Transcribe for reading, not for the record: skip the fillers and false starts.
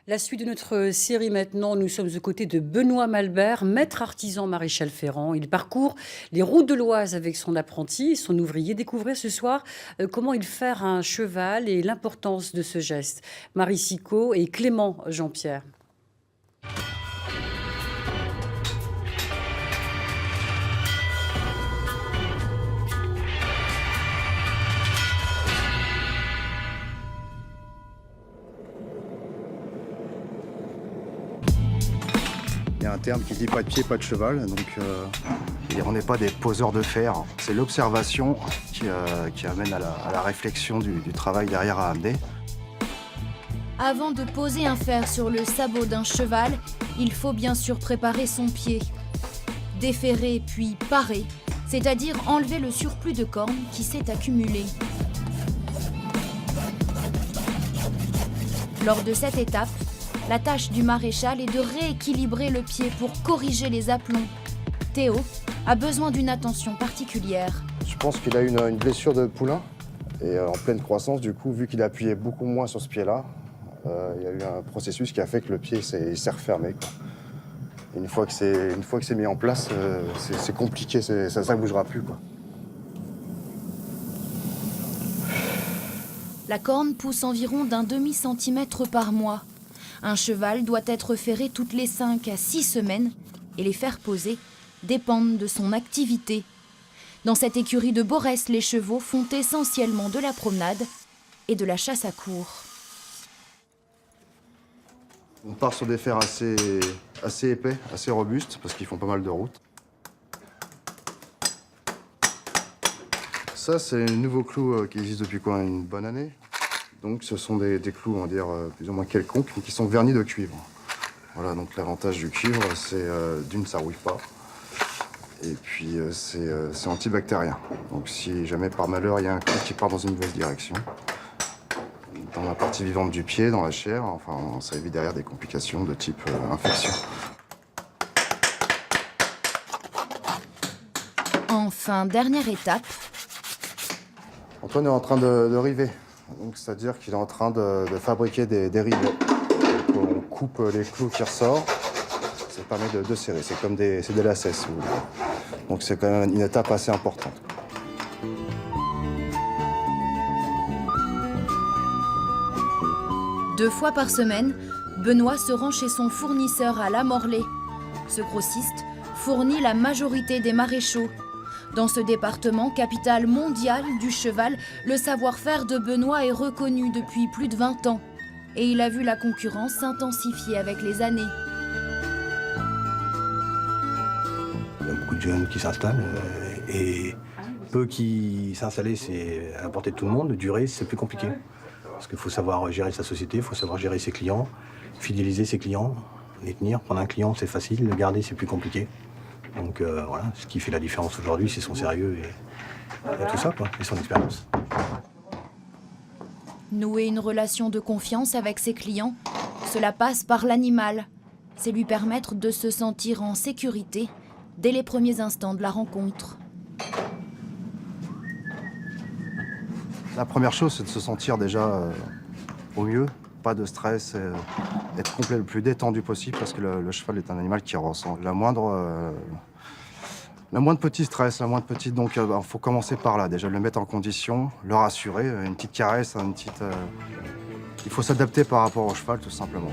La suite de notre série maintenant, nous sommes aux côtés de Benoît Malbert, maître artisan maréchal ferrant. Il parcourt les routes de l'Oise avec son apprenti, son ouvrier. Découvrez ce soir comment il faire un cheval et l'importance de ce geste. Marie Sicot et Clément Jean-Pierre. Il y a un terme qui dit pas de pied, pas de cheval, donc on n'est pas des poseurs de fer. C'est l'observation qui amène à la réflexion du travail derrière à amener. Avant de poser un fer sur le sabot d'un cheval, il faut bien sûr préparer son pied. Déferrer puis parer, c'est-à-dire enlever le surplus de corne qui s'est accumulé. Lors de cette étape, la tâche du maréchal est de rééquilibrer le pied pour corriger les aplombs. Théo a besoin d'une attention particulière. Je pense qu'il a une blessure de poulain et en pleine croissance, du coup, vu qu'il appuyait beaucoup moins sur ce pied-là, il y a eu un processus qui a fait que le pied s'est refermé, quoi. Une fois que c'est mis en place, c'est compliqué, ça ne bougera plus, quoi. La corne pousse environ d'un demi-centimètre par mois. Un cheval doit être ferré toutes les 5 à 6 semaines et les fers posés dépendent de son activité. Dans cette écurie de Borès, les chevaux font essentiellement de la promenade et de la chasse à courre. On part sur des fers assez épais, assez robustes, parce qu'ils font pas mal de route. Ça, c'est un nouveau clou qui existe depuis une bonne année. Donc ce sont des clous, on va dire, plus ou moins quelconques, mais qui sont vernis de cuivre. Voilà, donc l'avantage du cuivre, c'est d'une, ça rouille pas. Et puis c'est antibactérien. Donc si jamais par malheur, il y a un clou qui part dans une mauvaise direction, dans la partie vivante du pied, dans la chair, enfin, ça évite derrière des complications de type infection. Enfin, dernière étape. Antoine est en train de river. Donc, c'est-à-dire qu'il est en train de fabriquer des rivets. Donc, on coupe les clous qui ressortent. Ça permet de serrer. C'est comme des lacets, si vous voulez. Donc c'est quand même une étape assez importante. Deux fois par semaine, Benoît se rend chez son fournisseur à La Morlaix. Ce grossiste fournit la majorité des maréchaux. Dans ce département, capitale mondiale du cheval, le savoir-faire de Benoît est reconnu depuis plus de 20 ans. Et il a vu la concurrence s'intensifier avec les années. Il y a beaucoup de jeunes qui s'installent et peu qui s'installent, c'est à la portée de tout le monde. Durer, c'est plus compliqué. Parce qu'il faut savoir gérer sa société, il faut savoir gérer ses clients, fidéliser ses clients, les tenir. Prendre un client, c'est facile, le garder, c'est plus compliqué. Donc voilà, ce qui fait la différence aujourd'hui, c'est son sérieux et tout ça, quoi, et son expérience. Nouer une relation de confiance avec ses clients, cela passe par l'animal. C'est lui permettre de se sentir en sécurité dès les premiers instants de la rencontre. La première chose, c'est de se sentir déjà au mieux, pas de stress, être le plus détendu possible, parce que le cheval est un animal qui ressent la moindre petit stress, la moindre petite. Donc, il faut commencer par là, déjà le mettre en condition, le rassurer, une petite caresse, il faut s'adapter par rapport au cheval, tout simplement.